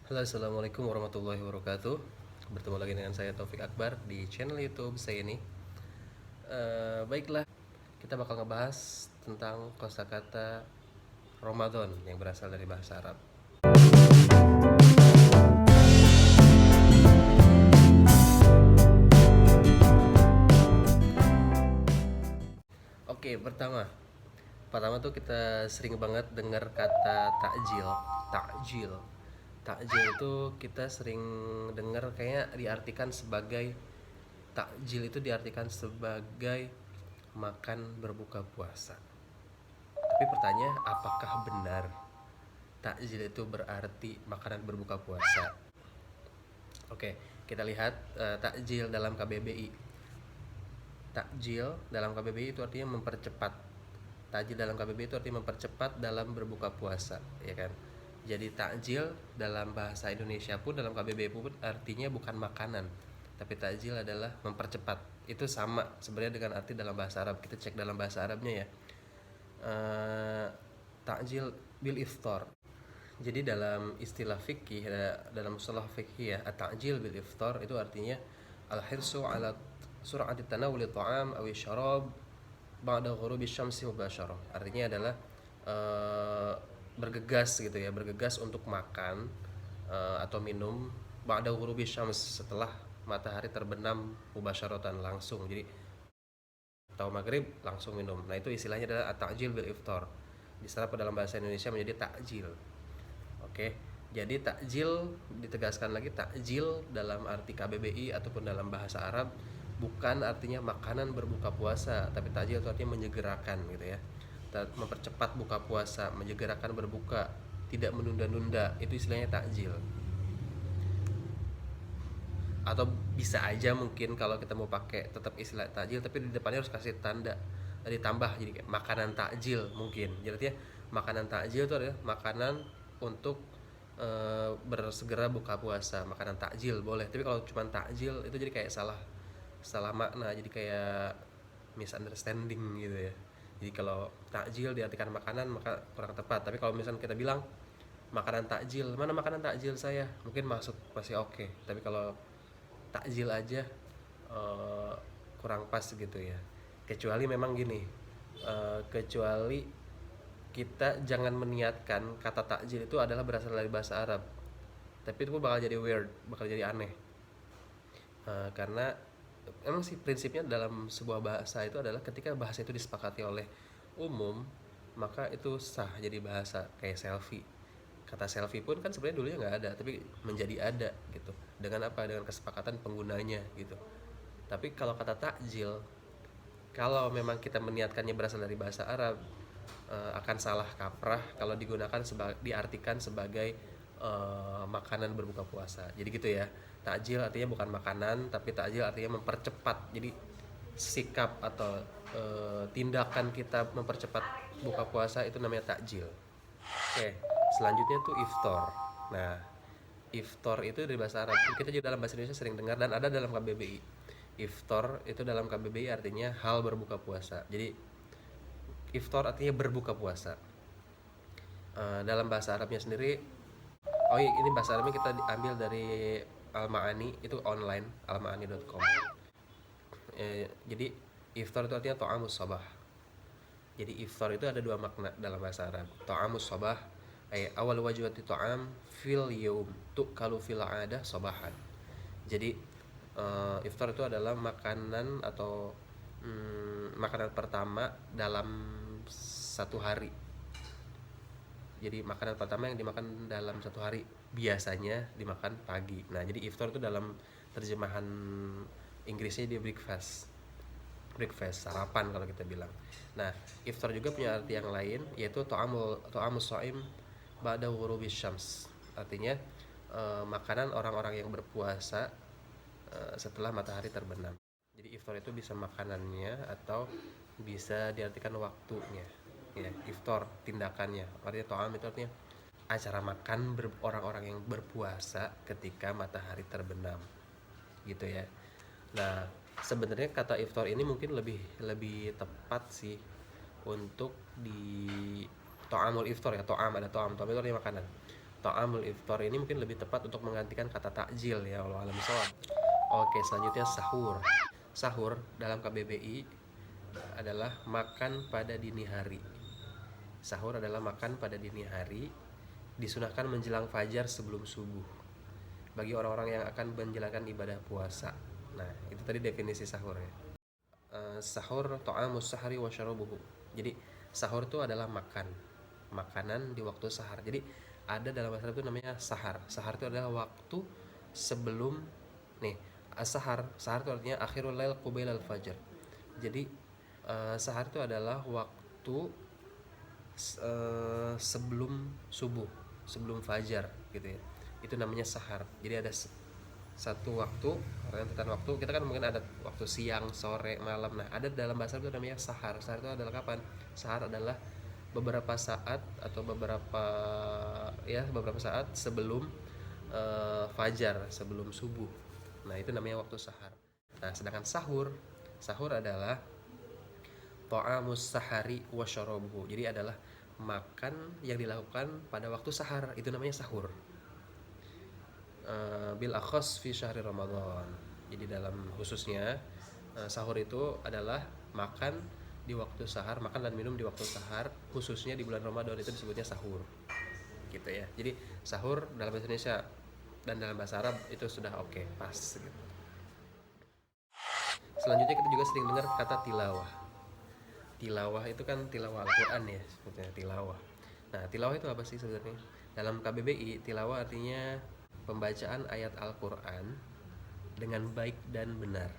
Halo, assalamualaikum warahmatullahi wabarakatuh. Bertemu lagi dengan saya Taufik Akbar di channel YouTube saya ini. Baiklah, kita bakal ngebahas tentang kosakata Ramadan yang berasal dari bahasa Arab. Oke, pertama tuh kita sering banget dengar kata takjil. Takjil. Takjil itu kita sering dengar kayaknya diartikan sebagai takjil itu diartikan sebagai makan berbuka puasa. Tapi pertanyaan, apakah benar takjil itu berarti makanan berbuka puasa? Oke, kita lihat takjil dalam KBBI. Takjil dalam KBBI itu artinya mempercepat. Takjil dalam KBBI itu artinya mempercepat dalam berbuka puasa, ya kan? Jadi takjil dalam bahasa Indonesia pun dalam KBBI pun artinya bukan makanan, tapi takjil adalah mempercepat. Itu sama sebenarnya dengan arti dalam bahasa Arab. Kita cek dalam bahasa Arabnya ya. Eh, Takjil bil iftar. Jadi dalam istilah fikih, dalam mustalah fikih ya, at-ta'jil bil iftar itu artinya al-hirsu ala sur'ati tanawuli ta'am aw syarab ba'da ghurubi syamsi mubasyarah. Artinya adalah eh, bergegas gitu ya, bergegas untuk makan atau minum ba'da ghurubi syams, setelah matahari terbenam mubasyaratan, langsung. Jadi atau maghrib langsung minum. Nah, itu istilahnya adalah at-ta'jil bil iftar. Diserap dalam bahasa Indonesia menjadi takjil. Oke, jadi takjil, ditegaskan lagi, takjil dalam arti KBBI ataupun dalam bahasa Arab bukan artinya makanan berbuka puasa, tapi takjil itu artinya menyegerakan gitu ya. Mempercepat buka puasa, menyegerakan berbuka, tidak menunda-nunda, itu istilahnya takjil. Atau bisa aja mungkin kalau kita mau pakai tetap istilah takjil tapi di depannya harus kasih tanda ditambah, jadi kayak makanan takjil mungkin. Jadi ya, makanan takjil itu adalah makanan untuk bersegera buka puasa, makanan takjil boleh. Tapi kalau cuma takjil itu jadi kayak salah salah makna, jadi kayak misunderstanding gitu ya. Jadi kalau takjil diartikan makanan maka kurang tepat. Tapi kalau misalnya kita bilang makanan takjil, mana makanan takjil saya, mungkin masuk, masih oke. Tapi kalau takjil aja eh, kurang pas gitu ya. Kecuali memang gini, kecuali kita jangan meniatkan kata takjil itu adalah berasal dari bahasa Arab, tapi itu bakal jadi weird, bakal jadi aneh. Karena emang sih prinsipnya dalam sebuah bahasa itu adalah ketika bahasa itu disepakati oleh umum, maka itu sah jadi bahasa. Kayak selfie, kata selfie pun kan sebenarnya dulunya nggak ada tapi menjadi ada gitu, dengan apa, dengan kesepakatan penggunanya gitu. Tapi kalau kata takjil, kalau memang kita meniatkannya berasal dari bahasa Arab, akan salah kaprah kalau digunakan diartikan sebagai makanan berbuka puasa. Jadi gitu ya. Takjil artinya bukan makanan, tapi takjil artinya mempercepat. Jadi sikap atau tindakan kita mempercepat buka puasa itu namanya takjil. Oke, selanjutnya tuh iftar. Nah, iftar itu dari bahasa Arab. Kita juga dalam bahasa Indonesia sering dengar dan ada dalam KBBI. Iftar itu dalam KBBI artinya hal berbuka puasa. Jadi iftar artinya berbuka puasa. Dalam bahasa Arabnya sendiri, oh iya, ini bahasa Arabnya kita ambil dari Al-Ma'ani, itu online, almaani.com. Jadi iftar itu artinya ta'amus sabah. Jadi iftar itu ada dua makna dalam bahasa Arab. Ta'amus sabah ay awal wajibati ta'am fil yaum tu'kalu fil 'adah sabahan. Jadi iftar itu adalah makanan atau makanan pertama dalam satu hari. Jadi makanan pertama yang dimakan dalam satu hari biasanya dimakan pagi. Nah, jadi iftar itu dalam terjemahan Inggrisnya dia breakfast. Breakfast, sarapan kalau kita bilang. Nah, iftar juga punya arti yang lain, yaitu to'amus so'im ba'da ghurubis syams. Artinya makanan orang-orang yang berpuasa setelah matahari terbenam. Jadi iftar itu bisa makanannya atau bisa diartikan waktunya. Ya, iftar tindakannya. Artinya to'am itu artinya acara makan orang-orang yang berpuasa ketika matahari terbenam. Gitu ya. Nah, sebenarnya kata iftar ini mungkin lebih lebih tepat sih untuk di to'amul iftar ya. To'am, ada to'am itu artinya makanan. Ta'amul iftar ini mungkin lebih tepat untuk menggantikan kata takjil ya, Allah alam shawab. Oke, selanjutnya sahur. Sahur dalam KBBI adalah makan pada dini hari. Sahur adalah makan pada dini hari, disunahkan menjelang fajar sebelum subuh bagi orang-orang yang akan menjalankan ibadah puasa. Nah, itu tadi definisi sahur ya. Sahur ta'amus sahari wa syarabuhu. Jadi sahur itu adalah makanan di waktu sahar. Jadi ada dalam bahasa Arab itu namanya sahar. Sahar itu adalah waktu sebelum nih sahar itu artinya akhirul lail qubailal fajar. Jadi sahar itu adalah waktu sebelum subuh, sebelum fajar gitu ya. Itu namanya sahar. Jadi ada satu waktu, rentetan waktu. Kita kan mungkin ada waktu siang, sore, malam. Nah, ada dalam bahasa itu namanya sahar. Sahar itu adalah kapan? Sahar adalah beberapa saat atau beberapa saat sebelum fajar, sebelum subuh. Nah, itu namanya waktu sahar. Nah, sedangkan sahur adalah ta'amus sahari wa syarabuhu. Jadi adalah makan yang dilakukan pada waktu sahar, itu namanya sahur. Bil akhas fi syahri Ramadan. Jadi dalam khususnya sahur itu adalah makan di waktu sahar, makan dan minum di waktu sahar, khususnya di bulan Ramadan itu disebutnya sahur. Gitu ya. Jadi sahur dalam bahasa Indonesia dan dalam bahasa Arab itu sudah oke, pas gitu. Selanjutnya kita juga sering dengar kata tilawah. Tilawah itu kan tilawah Al-Qur'an ya, sebetulnya tilawah. Nah, tilawah itu apa sih sebenarnya? Dalam KBBI, tilawah artinya pembacaan ayat Al-Qur'an dengan baik dan benar.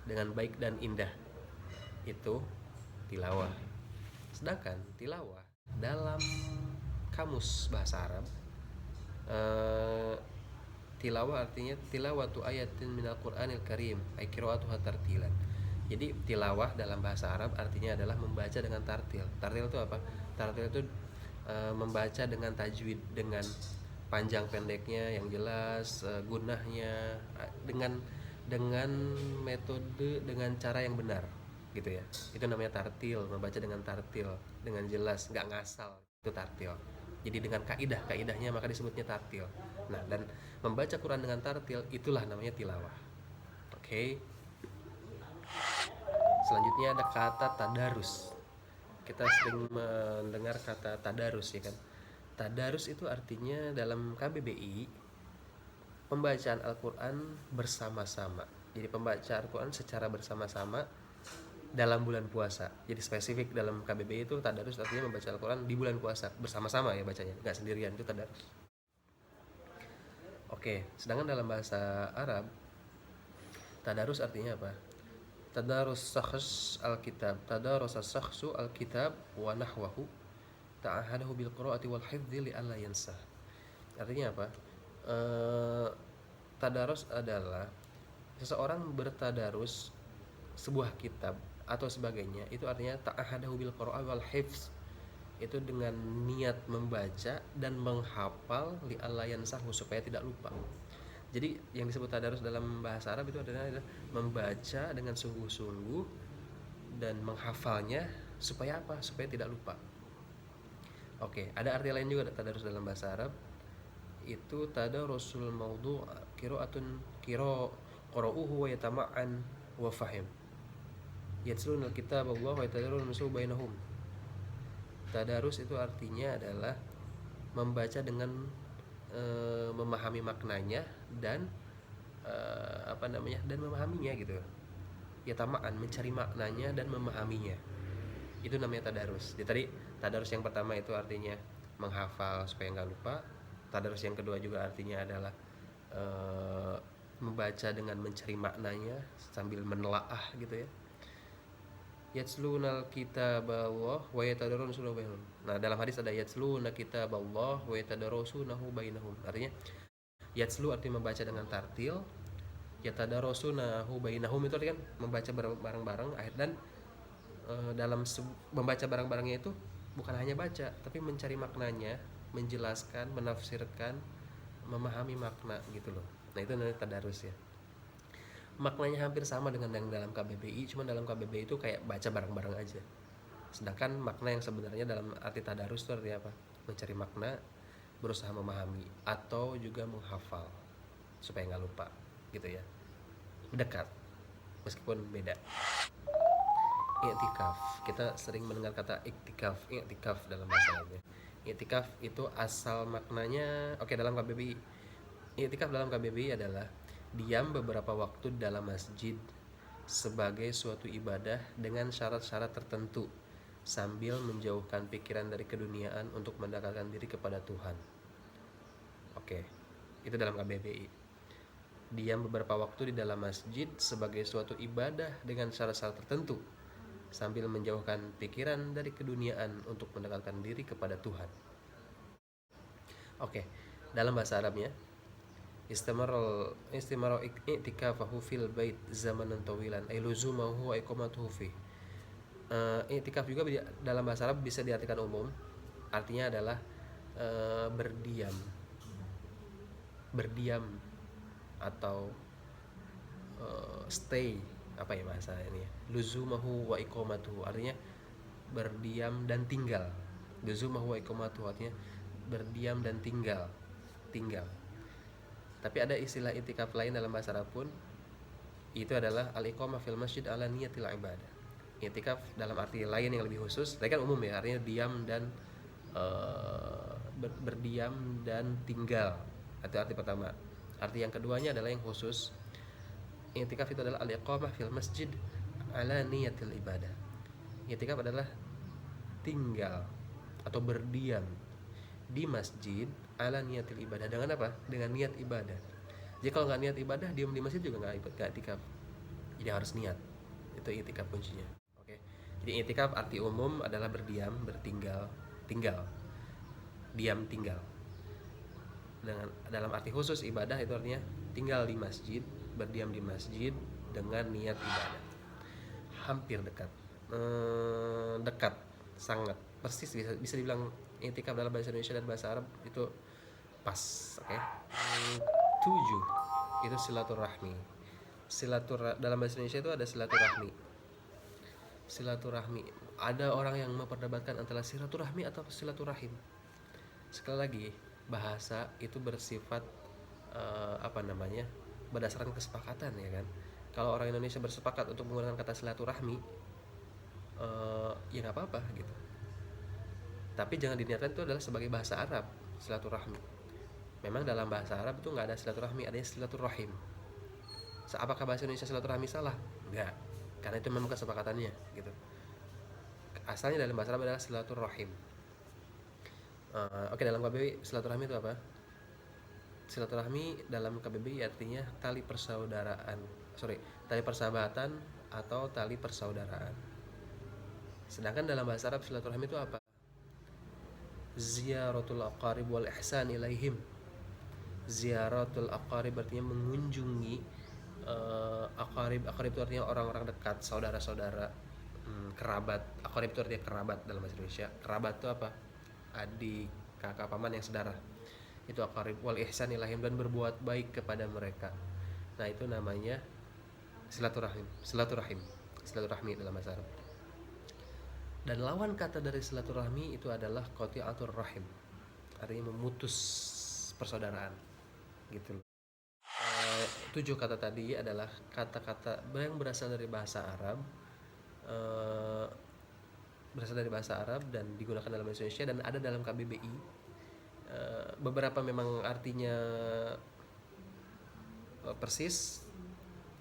Dengan baik dan indah. Itu tilawah. Sedangkan tilawah dalam kamus bahasa Arab, tilawah artinya tilawatu ayatin minal Qur'anil Karim, ay qira'atuha tartilan. Jadi tilawah dalam bahasa Arab artinya adalah membaca dengan tartil. Tartil itu apa? Tartil itu membaca dengan tajwid, dengan panjang pendeknya yang jelas, gunahnya dengan metode, dengan cara yang benar, gitu ya. Itu namanya tartil, membaca dengan tartil, dengan jelas, nggak ngasal. Itu tartil. Jadi dengan kaidahnya maka disebutnya tartil. Nah, dan membaca Quran dengan tartil itulah namanya tilawah. Oke. Selanjutnya ada kata tadarus. Kita sering mendengar kata tadarus ya kan. Tadarus itu artinya dalam KBBI pembacaan Al-Quran bersama-sama. Jadi pembaca Al-Quran secara bersama-sama dalam bulan puasa. Jadi spesifik dalam KBBI itu tadarus artinya membaca Al-Quran di bulan puasa bersama-sama ya bacanya, nggak sendirian, itu tadarus. Oke, sedangkan dalam bahasa Arab tadarus artinya apa? Tadarus sakhs al-kitab, tadarus sakhsu al-kitab wa nahwahu ta'ahadahu bil qira'ati wal hifdzi li alla yansah. Artinya apa? Tadarus adalah seseorang bertadarus sebuah kitab atau sebagainya, itu artinya ta'ahadahu bil qira'ati wal hifdz, itu dengan niat membaca dan menghafal li alla yansahu, supaya tidak lupa. Jadi yang disebut tadarus dalam bahasa Arab itu adalah membaca dengan sungguh-sungguh dan menghafalnya supaya apa? Supaya tidak lupa. Oke, ada arti lain juga tadarus dalam bahasa Arab. Itu tadarusul maudhu' qira'atun qara'uhu wa yatama'an wa fahim. Yatsluna al-kitab Allah wa yatadarrusu bainahum. Tadarus itu artinya adalah membaca dengan memahami maknanya dan dan memahaminya gitu ya, tamaan mencari maknanya dan memahaminya, itu namanya tadarus. Jadi tadi tadarus yang pertama itu artinya menghafal supaya nggak lupa. Tadarus yang kedua juga artinya adalah membaca dengan mencari maknanya sambil menelaah gitu ya. Yatsluna kitaballah wa yatadarrusunahu bainahum. Nah, dalam hadis ada yatsluna kitaballah wa yatadarrusunahu bainahum. Artinya yatslu artinya membaca dengan tartil, yatadarrusunahu bainahum itu artinya kan membaca bareng-bareng, dan dalam membaca bareng-barengnya itu bukan hanya baca, tapi mencari maknanya, menjelaskan, menafsirkan, memahami makna gitu loh. Nah, itu namanya tadarus ya. Maknanya hampir sama dengan yang dalam KBBI, cuma dalam KBBI itu kayak baca bareng-bareng aja. Sedangkan makna yang sebenarnya dalam arti tadarus itu artinya apa? Mencari makna berusaha memahami atau juga menghafal supaya nggak lupa gitu ya. Dekat meskipun beda. I'tikaf, kita sering mendengar kata i'tikaf dalam bahasa Arabnya. I'tikaf itu asal maknanya, oke, dalam KBBI, i'tikaf dalam KBBI adalah diam beberapa waktu dalam masjid sebagai suatu ibadah dengan syarat-syarat tertentu sambil menjauhkan pikiran dari keduniaan untuk mendekatkan diri kepada Tuhan. Oke, itu dalam KBBI. Diam beberapa waktu di dalam masjid sebagai suatu ibadah dengan syarat-syarat tertentu sambil menjauhkan pikiran dari keduniaan untuk mendekatkan diri kepada Tuhan. Oke, dalam bahasa Arabnya, istimaro i'tikafahu fil bait zamanan tawilan ay luzumahu wa iqamatuhu fi. I'tikaf juga dalam bahasa Arab bisa diartikan umum, artinya adalah berdiam atau stay, apa ya bahasa ini ya, luzumahu wa iqamatuhu artinya berdiam dan tinggal. Luzumahu wa iqamatuhu artinya berdiam dan tinggal. Tapi ada istilah i'tikaf lain dalam bahasa Arab pun, itu adalah al-iqamah fil masjid ala niyatil ibadah. I'tikaf dalam arti lain yang lebih khusus, tadi kan umum ya, artinya diam dan berdiam dan tinggal. Itu arti pertama. Arti yang keduanya adalah yang khusus. I'tikaf itu adalah al-iqamah fil masjid ala niyatil ibadah. I'tikaf adalah tinggal atau berdiam di masjid ala niyatil ibadah. Dengan apa? Dengan niat ibadah. Jadi kalau nggak niat ibadah, diam di masjid juga nggak i'tikaf. Jadi harus niat. Itu i'tikaf kuncinya. Oke. Jadi i'tikaf arti umum adalah berdiam, tinggal. Diam, tinggal. Dengan dalam arti khusus ibadah itu artinya tinggal di masjid, berdiam di masjid dengan niat ibadah. Hampir dekat, sangat persis, bisa dibilang i'tikaf dalam bahasa Indonesia dan bahasa Arab itu pas. Oke. 7 itu silaturahmi. Dalam bahasa Indonesia itu ada silaturahmi. Ada orang yang memperdebatkan antara silaturahmi atau silaturahim. Sekali lagi, bahasa itu bersifat berdasarkan kesepakatan, ya kan. Kalau orang Indonesia bersepakat untuk menggunakan kata silaturahmi, ya nggak apa-apa gitu. Tapi jangan diniatkan itu adalah sebagai bahasa Arab silaturahmi. Memang dalam bahasa Arab itu nggak ada silaturahmi, adanya silaturahim. Apakah bahasa Indonesia silaturahmi salah? Enggak, karena itu memang kesepakatannya gitu. Asalnya dalam bahasa Arab adalah silaturahim. Oke, dalam KBBI silaturahmi itu apa? Silaturahmi dalam KBBI artinya tali persahabatan atau tali persaudaraan. Sedangkan dalam bahasa Arab silaturahmi itu apa? Ziyaratul aqarib wal ihsan ilaihim. Ziyaratul aqarib artinya mengunjungi aqarib itu artinya orang-orang dekat, saudara-saudara, kerabat. Aqarib itu artinya kerabat dalam bahasa Indonesia. Kerabat itu apa? Adik, kakak, paman yang sedara. Itu aqarib. Wal ihsan ilaihim, dan berbuat baik kepada mereka. Nah, itu namanya silaturahmi dalam bahasa Arab. Dan lawan kata dari silaturahmi itu adalah qati'atur rahim, artinya memutus persaudaraan gitu. 7 kata tadi adalah kata-kata yang berasal dari bahasa Arab dan digunakan dalam bahasa Indonesia dan ada dalam KBBI. Beberapa memang artinya persis,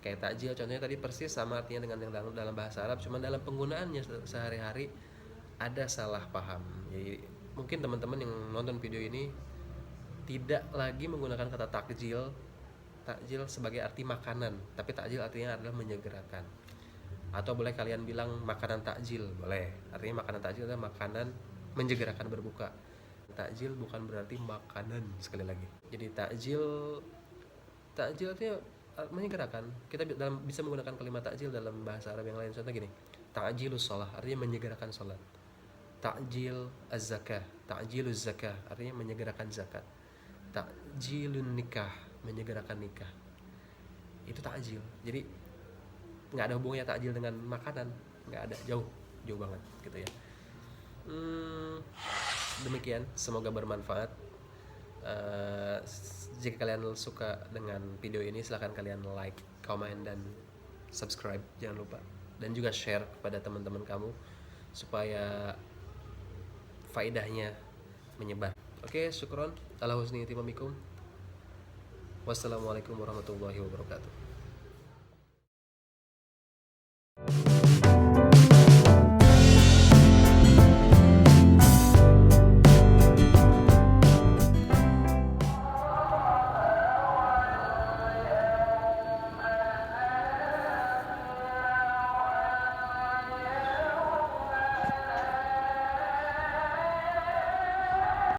kayak takjil contohnya tadi persis sama artinya dengan yang dalam bahasa Arab, cuman dalam penggunaannya sehari-hari ada salah paham. Jadi mungkin teman-teman yang nonton video ini tidak lagi menggunakan kata takjil sebagai arti makanan, tapi takjil artinya adalah menyegerakan. Atau boleh kalian bilang makanan takjil, boleh. Artinya makanan takjil adalah makanan menyegerakan berbuka. Takjil bukan berarti makanan, sekali lagi. Jadi takjil artinya menyegerakan. Kita bisa menggunakan kalimat takjil dalam bahasa Arab yang lain. Contoh gini, ta'jilus shalah artinya menyegerakan salat. Ta'jil az-zakah, ta'jiluz zakah artinya menyegerakan zakat. Ta'jilun nikah, menyegerakan nikah. Itu ta'jil. Jadi nggak ada hubungannya takjil dengan makanan, nggak ada, jauh banget gitu ya. Demikian, semoga bermanfaat. Jika kalian suka dengan video ini, silahkan kalian like, comment, dan subscribe, jangan lupa. Dan juga share kepada teman-teman kamu supaya faedahnya menyebar. Oke, syukron. Ala husni itibamikum. Wassalamualaikum warahmatullahi wabarakatuh.